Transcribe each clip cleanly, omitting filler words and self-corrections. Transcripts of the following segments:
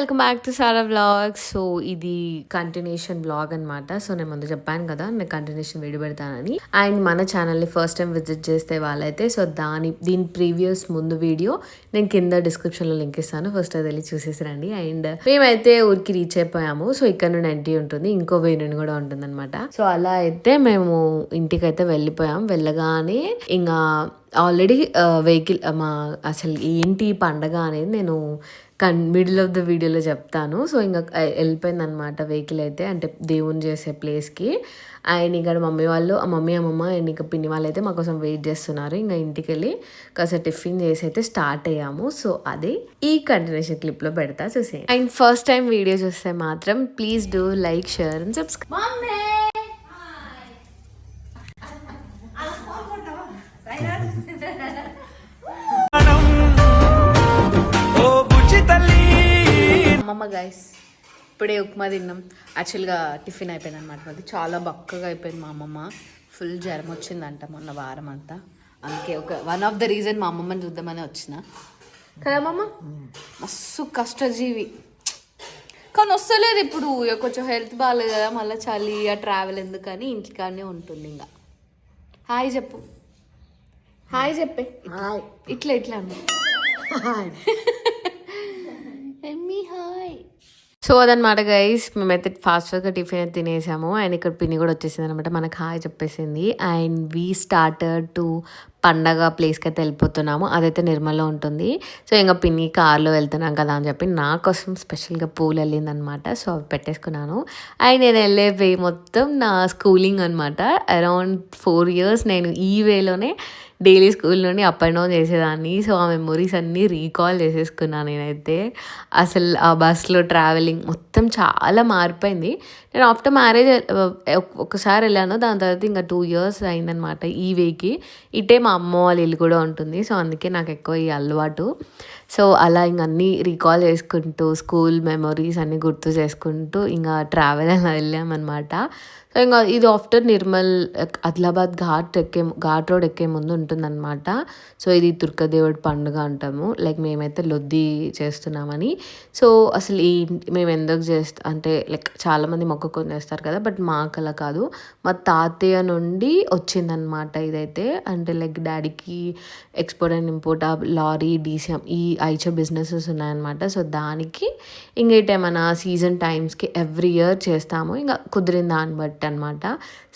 Welcome back to Sara vlogs. So ఇది continuation vlog అనమాట. So నేను ముందు చెప్పాను కదా నేను కంటిన్యూషన్ వీడియో పెడతానని. అండ్ మన ఛానల్ని ఫస్ట్ టైం విజిట్ చేస్తే వాళ్ళైతే సో దీని ప్రీవియస్ ముందు వీడియో నేను కింద డిస్క్రిప్షన్లో లింక్ ఇస్తాను. ఫస్ట్ అది వెళ్ళి చూసేసి రండి. అండ్ మేమైతే ఊరికి రీచ్ అయిపోయాము. సో ఇక్కడ నుండి ఎంట్రీ ఉంటుంది, ఇంకో వే నుండి కూడా ఉంటుంది అనమాట. సో అలా అయితే మేము ఇంటికైతే వెళ్ళిపోయాం. వెళ్ళగానే ఇంకా ఆల్రెడీ వెహికల్ అసలు ఏంటి పండగ అనేది నేను మిడిల్ ఆఫ్ ద వీడియోలో చెప్తాను. సో ఇంకా వెళ్ళిపోయింది అనమాట వెహికల్ అయితే, అంటే దేవుని చేసే ప్లేస్కి. అండ్ ఇక్కడ మమ్మీ అమ్మమ్మ అండ్ ఇంకా పిన్ని వాళ్ళు అయితే మా కోసం వెయిట్ చేస్తున్నారు. ఇంకా ఇంటికి వెళ్ళి కాస్త టిఫిన్ చేసి అయితే స్టార్ట్ అయ్యాము. సో అదే ఈ కంటిన్యూషన్ క్లిప్లో పెడతా చూసేయండి. అండ్ ఫస్ట్ టైం వీడియో చూస్తే మాత్రం please do like, share and subscribe. అమ్మమ్మ గైస్ ఇప్పుడే ఉప్మా తిన్నాం. యాక్చువల్గా టిఫిన్ అయిపోయింది అనమాట. అది చాలా బక్కగా అయిపోయింది. మా అమ్మమ్మ ఫుల్ జ్వరం వచ్చిందంట మొన్న వారం అంతా. అందుకే వన్ ఆఫ్ ద రీజన్ మా అమ్మమ్మని చూద్దామని వచ్చిన కదా. అమ్మమ్మ మస్తు కష్టజీవి కానీ వస్తలేదు ఇప్పుడు. కొంచెం హెల్త్ బాగాలేదు కదా, మళ్ళీ చలి ఆ ట్రావెల్ ఎందుకని ఇంటికాడనే ఉంటుంది. ఇంకా హాయ్ చెప్పు, హాయ్ చెప్పే. ఇట్లా ఎమ్మి హాయ్. సో అదనమాట గైస్, మేమైతే ఫాస్ట్గా టిఫిన్ అయితే తినేసాము. అండ్ ఇక్కడ పిన్ని కూడా వచ్చేసింది అనమాట, మనకు హాయ్ చెప్పేసింది. అండ్ వీ స్టార్టెడ్ టు పండగ ప్లేస్కి అయితే వెళ్ళిపోతున్నాము. అదైతే నిర్మల్లో ఉంటుంది. సో ఇంకా పిన్ని కార్లో వెళ్తున్నాం కదా అని చెప్పి నా కోసం స్పెషల్గా పూలు వెళ్ళిందనమాట. సో అవి పెట్టేసుకున్నాను. అండ్ నేను వెళ్ళే వే మొత్తం నా స్కూలింగ్ అనమాట. అరౌండ్ 4 years నేను ఈ వేలోనే డైలీ స్కూల్ నుండి అప్ అండ్ డౌన్ చేసేదాన్ని. సో ఆ మెమొరీస్ అన్నీ రీకాల్ చేసేసుకున్నాను నేనైతే. అసలు ఆ బస్లో ట్రావెలింగ్ మొత్తం చాలా మారిపోయింది. నేను ఆఫ్టర్ మ్యారేజ్ ఒకసారి వెళ్ళాను, దాని తర్వాత ఇంకా 2 years అయిందనమాట ఈ వేకి. ఇటే మా అమ్మ వాళ్ళ ఇల్లు కూడా ఉంటుంది. సో అందుకే నాకు ఎక్కువ ఈ అలవాటు. సో అలా ఇంక అన్నీ రీకాల్ చేసుకుంటూ స్కూల్ మెమొరీస్ అన్నీ గుర్తు చేసుకుంటూ ఇంకా ట్రావెల్ అలా వెళ్ళామన్నమాట. సో ఇంకా ఇది ఆఫ్టర్ నిర్మల్ ఆదిలాబాద్ ఘాట్ రోడ్ ఎక్కే ముందు ఉంటుందన్నమాట. సో ఇది దుర్గాదేవుడి పండుగ అంటాము, లైక్ మేమైతే లొద్ది చేస్తున్నామని. సో అసలు మేము ఎందుకు అంటే లైక్ చాలామంది మొక్కుకొని చేస్తారు కదా, బట్ మాకు అలా కాదు. మా తాతయ్య నుండి వచ్చిందనమాట ఇదైతే. అంటే లైక్ డాడీకి export and import lorry DCM ఈ ఐచో బిజినెసెస్ ఉన్నాయన్నమాట. సో దానికి ఇంకా ఏమైనా సీజన్ టైమ్స్కి ఎవ్రీ ఇయర్ చేస్తాము, ఇంకా కుదిరిన దాన్ని బట్టి అనమాట.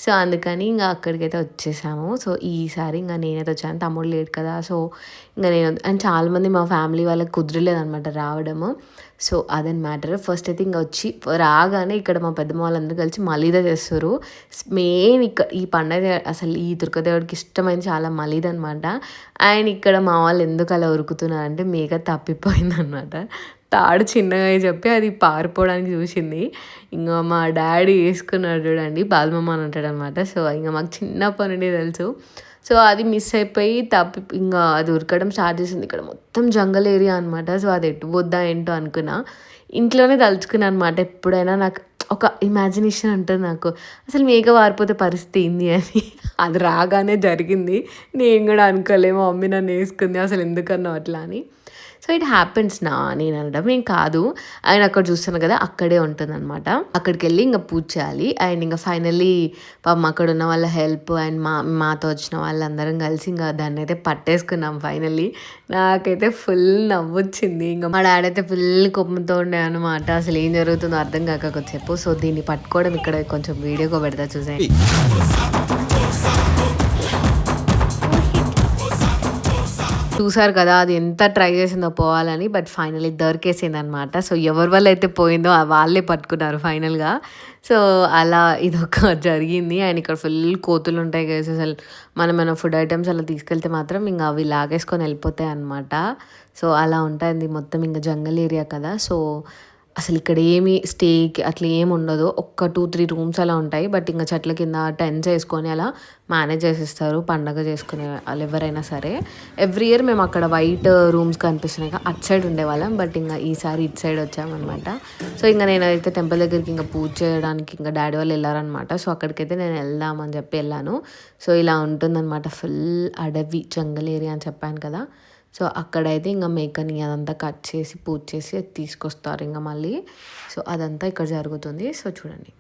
సో అందుకని ఇంకా అక్కడికైతే వచ్చేసాము. సో ఈసారి ఇంకా నేనైతే వచ్చాను, తమ్ముడు లేడు కదా. సో ఇంకా నేను అండ్ చాలామంది మా ఫ్యామిలీ వాళ్ళకి కుదరలేదనమాట రావడము. సో అదని మ్యాటర్. ఫస్ట్ అయితే ఇంకా వచ్చి రాగానే ఇక్కడ మా పెద్దమ్మ వాళ్ళందరూ కలిసి మలీదా చేస్తారు. మెయిన్ ఇక్కడ ఈ పండగ అసలు ఈ దుర్గాదేవుడికి ఇష్టమైన చాలా మలీదా అనమాట. అండ్ ఇక్కడ మా వాళ్ళు ఎందుకు అలా ఉరుకుతున్నారంటే మేక తప్పిపోయిందనమాట. తాడు చిన్నగా చెప్పి అది పారిపోవడానికి చూసింది. ఇంకా మా డాడీ వేసుకున్నాడు చూడండి, బాలమమ్మ అని అంటాడు అనమాట. సో ఇంకా మాకు చిన్నప్పటి నుండి తెలుసు. సో అది మిస్ అయిపోయి ఇంకా అది ఉరకడం స్టార్ట్ చేసింది. ఇక్కడ మొత్తం జంగల్ ఏరియా అనమాట. సో అది ఎటు పోద్దా ఏంటో అనుకున్నా. ఇంట్లోనే తలుచుకున్నాను అనమాట. ఎప్పుడైనా నాకు ఒక ఇమాజినేషన్ ఉంటుంది నాకు, అసలు మేక వారిపోతే పరిస్థితి ఏంది అని. అది రాగానే జరిగింది. నేను కూడా అనుకోలేమో మమ్మీ నన్ను వేసుకుంది అసలు ఎందుకన్నావు అట్లా అని. సో ఇట్ హ్యాపెన్స్ నేను అనడం ఏం కాదు. అండ్ అక్కడ చూస్తాను కదా, అక్కడే ఉంటుందన్నమాట. అక్కడికి వెళ్ళి ఇంకా పూజ చేయాలి. అండ్ ఇంకా ఫైనల్లీ అక్కడ ఉన్న వాళ్ళ హెల్ప్ అండ్ మాతో వచ్చిన వాళ్ళందరం కలిసి ఇంకా దాన్ని అయితే పట్టేసుకున్నాం ఫైనల్లీ. నాకైతే ఫుల్ నవ్వొచ్చింది. ఇంకా మా డాడీ అయితే ఫుల్ కోపంతో ఉండే అనమాట. అసలు ఏం జరుగుతుందో అర్థం కాక కొద్దిసేపు. సో దీన్ని పట్టుకోవడం ఇక్కడ కొంచెం వీడియోగా పెడతా చూసే. చూసారు కదా అది ఎంత ట్రై చేసిందో పోవాలని, బట్ ఫైనల్లీ దొరికేసింది అనమాట. సో ఎవరి వల్ల అయితే పోయిందో వాళ్ళే పట్టుకున్నారు ఫైనల్గా. సో అలా ఇదొక జరిగింది. అండ్ ఇక్కడ ఫుల్ కోతులు ఉంటాయి కదా, అసలు మన ఫుడ్ ఐటమ్స్ అలా తీసుకెళ్తే మాత్రం ఇంకా అవి లాగేసుకొని వెళ్ళిపోతాయి అనమాట. సో అలా ఉంటుంది మొత్తం, ఇంకా జంగల్ ఏరియా కదా. సో అసలు ఇక్కడ ఏమి స్టేకి అట్లా ఏమి ఉండదు. 1-2-3 రూమ్స్ అలా ఉంటాయి. బట్ ఇంకా చెట్ల కింద టెంట్స్ వేసుకొని అలా మేనేజ్ చేసేస్తారు పండగ చేసుకునే వాళ్ళు ఎవరైనా సరే. ఎవ్రీ ఇయర్ మేము అక్కడ వైట్ రూమ్స్ కనిపిస్తున్నాయి అటు సైడ్ ఉండేవాళ్ళం, బట్ ఇంకా ఈసారి ఇటు సైడ్ వచ్చామన్నమాట. సో ఇంకా నేనైతే టెంపుల్ దగ్గరికి ఇంకా పూజ చేయడానికి ఇంకా డాడీ వాళ్ళు వెళ్ళారనమాట. సో అక్కడికైతే నేను వెళ్దామని చెప్పి వెళ్ళాను. సో ఇలా ఉంటుందన్నమాట, ఫుల్ అడవి జంగల్ ఏరియా అని చెప్పాను కదా. సో అక్కడైతే ఇంకా మేకని అదంతా కట్ చేసి పూజ చేసి అది తీసుకొస్తారు ఇంకా మళ్ళీ. సో అదంతా ఇక్కడ జరుగుతుంది. సో చూడండి.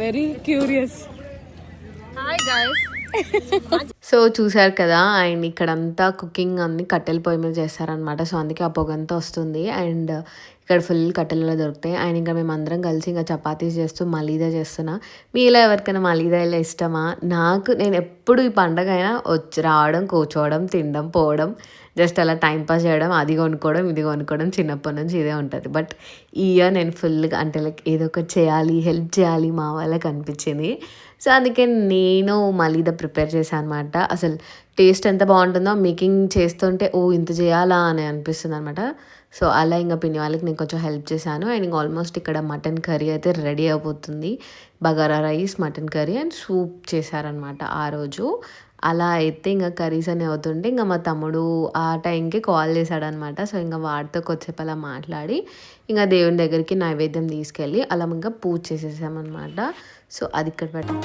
Very curious. Hi guys. So చూసారు కదా, అండ్ ఇక్కడంతా కుకింగ్ అన్ని కట్టెల పొయ్యి మీద చేస్తారనమాట. సో అందుకే ఆ పొగంతా వస్తుంది. అండ్ ఇక్కడ ఫుల్ కట్టెలలో దొరుకుతాయి. అండ్ ఇంకా మేము అందరం కలిసి ఇంకా చపాతీస్ చేస్తూ మలీదా చేస్తున్నా. మీలో ఎవరికైనా మలీదా ఇలా ఇష్టమా? నేను ఎప్పుడు ఈ పండగ అయినా వచ్చి రావడం, కూర్చోవడం, తినడం, పోవడం, జస్ట్ అలా టైంపాస్ చేయడం, అది కొనుక్కోవడం, ఇది కొనుక్కోవడం, చిన్నప్పటి నుంచి ఇదే ఉంటుంది. బట్ ఈ ఇయర్ నేను ఫుల్గా అంటే లైక్ ఏదో ఒకటి చేయాలి, హెల్ప్ చేయాలి మా వాళ్ళకి అనిపించింది. సో అందుకే నేను మలీదా ప్రిపేర్ చేశాను అనమాట. అసలు టేస్ట్ ఎంత బాగుంటుందో మేకింగ్ చేస్తుంటే ఇంత చేయాలా అని అనిపిస్తుంది అనమాట. సో అలా ఇంకా పిన్ని వాళ్ళకి నేను కొంచెం హెల్ప్ చేశాను. అండ్ ఇంకా ఆల్మోస్ట్ ఇక్కడ మటన్ కర్రీ అయితే రెడీ అయిపోతుంది. Bagara rice, mutton curry and soup చేశారనమాట ఆ రోజు. అలా అయితే ఇంకా కర్రీస్ అని అవుతుంటే ఇంకా మా తమ్ముడు ఆ టైంకి కాల్ చేశాడనమాట. సో ఇంకా వాడితో కొద్దిసేపు అలా మాట్లాడి ఇంకా దేవుని దగ్గరికి నైవేద్యం తీసుకెళ్ళి అలా ఇంకా పూజ చేసేసామన్నమాట. సో అది ఇక్కడ పెట్టాం.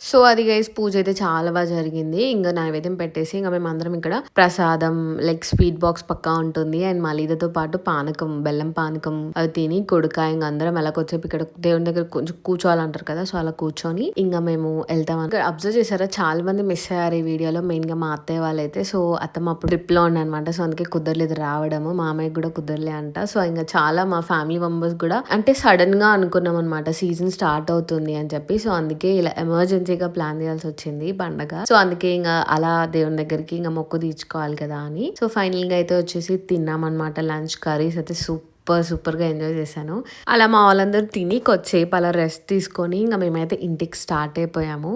సో అది గైస్ పూజ అయితే చాలా బాగా జరిగింది. ఇంకా నైవేద్యం పెట్టేసి ఇంకా మేము అందరం ఇక్కడ ప్రసాదం లైక్ స్వీట్ బాక్స్ పక్కా ఉంటుంది. అండ్ మలీదాతో పాటు పానకం, బెల్లం పానకం అవి తిని కొడుకాయ ఇంకా అందరం ఎలా వచ్చేపు ఇక్కడ దేవుని దగ్గర కొంచెం కూర్చోవాలంటారు కదా. సో అలా కూర్చొని ఇంకా మేము వెళ్తాం. ఇక్కడ అబ్జర్వ్ చేశారా, చాలా మంది మిస్ అయ్యారు ఈ వీడియోలో. మెయిన్ గా మా అత్తయ్య వాళ్ళైతే. సో అత్తమ్మ అప్పుడు ట్రిప్ లో ఉండనమాట. సో అందుకే కుదరలేదు రావడము. మామయ్య కూడా కుదరలే అంట. సో ఇంకా చాలా మా ఫ్యామిలీ మెంబర్స్ కూడా అంటే సడన్ గా అనుకున్నాం అనమాట సీజన్ స్టార్ట్ అవుతుంది అని చెప్పి. సో అందుకే ఇలా ఎమర్జెన్సీ ప్లాన్ చేయాల్సి వచ్చింది పండగ. సో అందుకే ఇంకా అలా దేవుని దగ్గరికి ఇంకా మొక్కు తీర్చుకోవాలి కదా అని. సో ఫైనల్ గా అయితే వచ్చేసి తిన్నామన్నమాట. లంచ్ కర్రీస్ అయితే సూపర్ గా ఎంజాయ్ చేశాను. అలా మా వాళ్ళందరూ తిని కొద్దిసేపు అలా రెస్ట్ తీసుకొని ఇంకా మేమైతే ఇంటికి స్టార్ట్ అయిపోయాము.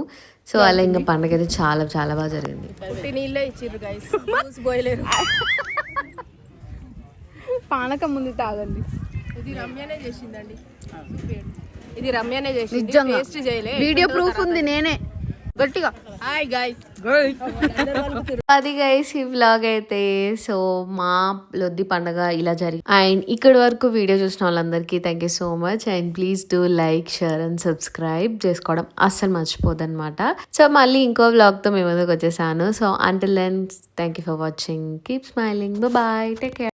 సో అలా ఇంకా పండగ అయితే చాలా చాలా బాగా జరిగింది. పానకం ముందు తాగండి. ఇది రమ్యనే చేసిందండి. ఇది రమ్యనే చేసింది. నిజంగా టేస్ట్ చేయలే. వీడియో ప్రూఫ్ ఉంది నేనే. గట్టిగా హాయ్ గైస్. అది గైస్ ఈ వ్లాగ్ అయితే. సో మా లొద్ది పండగ ఇలా జరిగింది. అండ్ ఇక్కడ వరకు వీడియో చూసిన వాళ్ళందరికీ thank you so much. And please do like, share and subscribe చేసుకోవడం అస్సలు మర్చిపోద్దు అనమాట. సో మళ్ళీ ఇంకో వ్లాగ్ తో మేము ముందుకు వచ్చేసాను. So until then thank you for watching. Keep smiling. Bye. Take care.